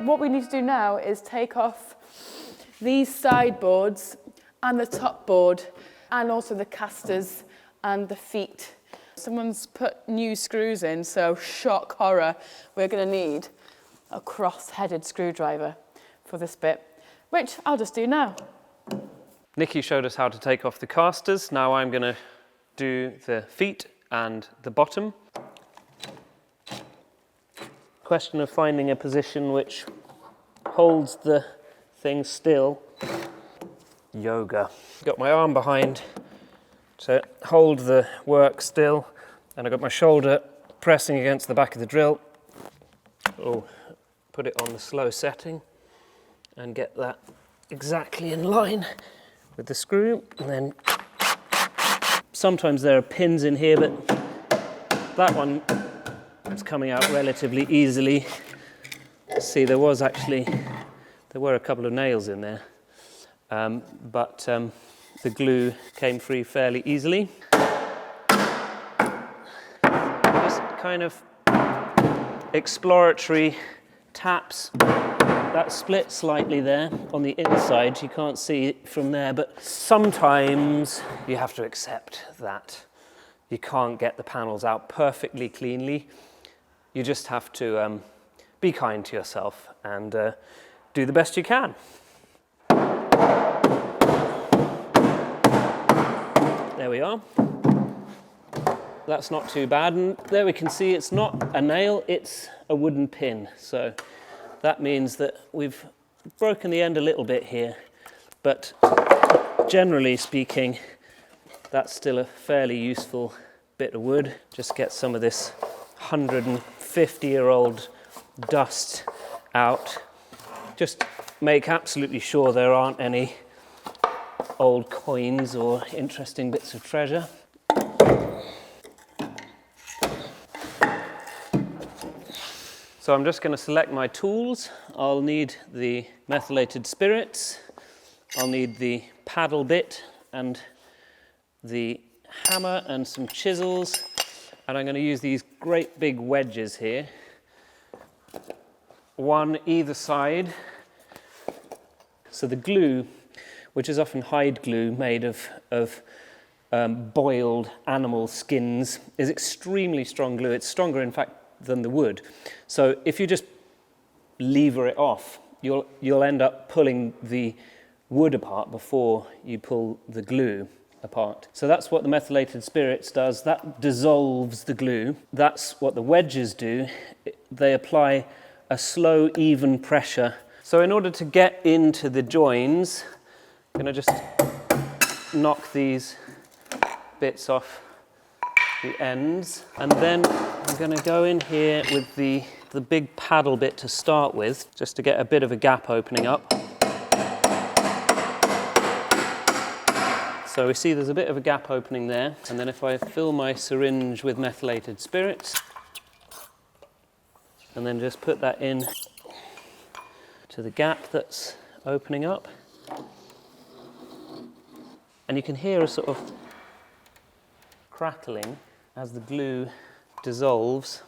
what we need to do now is take off these sideboards and the top board and also the casters and the feet. Someone's put new screws in, so shock horror. We're going to need a cross-headed screwdriver for this bit, which I'll just do now. Nikki showed us how to take off the casters. Now I'm going to do the feet and the bottom. Question of finding a position which holds the thing still. Yoga. Got my arm behind to hold the work still, and I've got my shoulder pressing against the back of the drill. Oh, put it on the slow setting and get that exactly in line with the screw. And then sometimes there are pins in here, but that one is coming out relatively easily. See, there were a couple of nails in there, but the glue came free fairly easily. Just kind of exploratory taps. That split slightly there on the inside. You can't see it from there, but sometimes you have to accept that you can't get the panels out perfectly cleanly. You just have to be kind to yourself and do the best you can. There we are. That's not too bad, and there we can see it's not a nail, it's a wooden pin. So that means that we've broken the end a little bit here, but generally speaking, that's still a fairly useful bit of wood. Just get some of this 150-year-old dust out. Just make absolutely sure there aren't any old coins or interesting bits of treasure. So I'm just going to select my tools. I'll need the methylated spirits, I'll need the paddle bit and the hammer and some chisels, and I'm going to use these great big wedges here, one either side. So the glue, which is often hide glue made of boiled animal skins, is extremely strong glue. It's stronger, in fact, than the wood. So if you just lever it off, you'll end up pulling the wood apart before you pull the glue apart. So that's what the methylated spirits does. That dissolves the glue. That's what the wedges do. They apply a slow, even pressure. So in order to get into the joins, I'm going to just knock these bits off the ends, and then I'm going to go in here with the big paddle bit to start with, just to get a bit of a gap opening up. So we see there's a bit of a gap opening there, and then if I fill my syringe with methylated spirits, and then just put that in to the gap that's opening up, and you can hear a sort of crackling as the glue dissolves.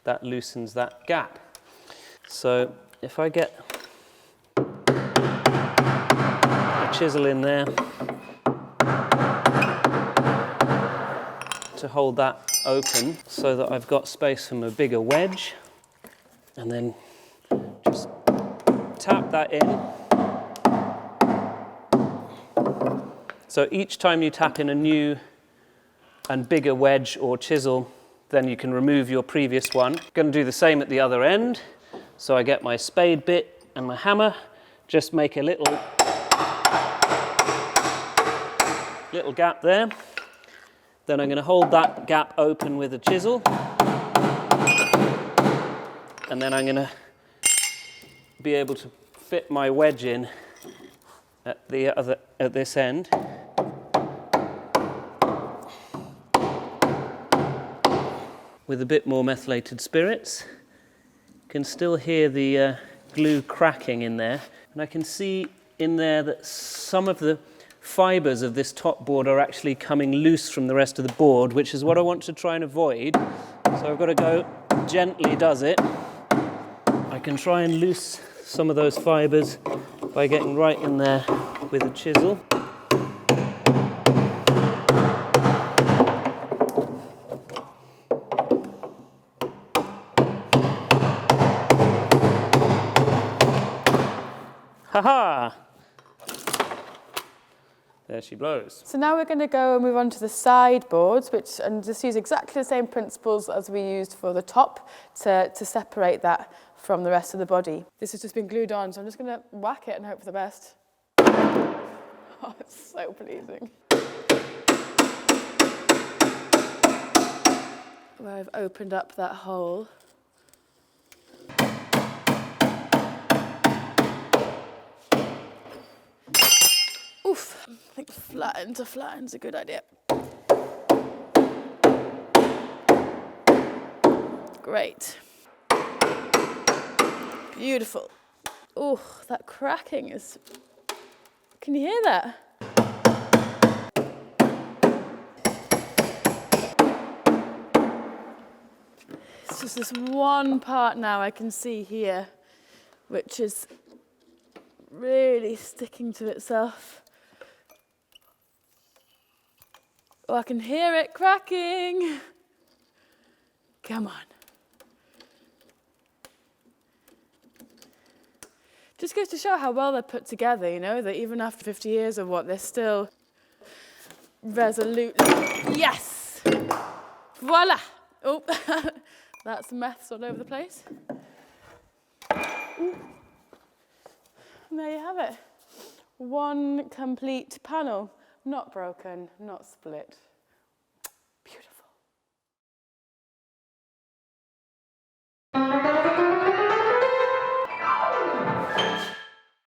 That loosens that gap. So if I get a chisel in there to hold that open so that I've got space for a bigger wedge, and then just tap that in. So each time you tap in a new and bigger wedge or chisel, then you can remove your previous one. I'm going to do the same at the other end. So I get my spade bit and my hammer, just make a little gap there. Then I'm going to hold that gap open with a chisel, and then I'm going to be able to fit my wedge in at this end. With a bit more methylated spirits. You can still hear the glue cracking in there, and I can see in there that some of the fibres of this top board are actually coming loose from the rest of the board, which is what I want to try and avoid. So I've got to go gently, does it. I'm I can try and loose some of those fibres by getting right in there with a chisel. Ha-ha! There she blows. So now we're going to go and move on to the sideboards, and just use exactly the same principles as we used for the top to separate that from the rest of the body. This has just been glued on, so I'm just going to whack it and hope for the best. Oh, it's so pleasing. Where I've opened up that hole. Oof, I think flatten's a good idea. Great. Beautiful. Oh, that cracking is... Can you hear that? It's just this one part now I can see here, which is really sticking to itself. Oh, I can hear it cracking. Come on. Just goes to show how well they're put together, you know, that even after 50 years or what, they're still resolutely... Yes! Voila! Oh, that's meths all over the place. Ooh. And there you have it. One complete panel. Not broken, not split.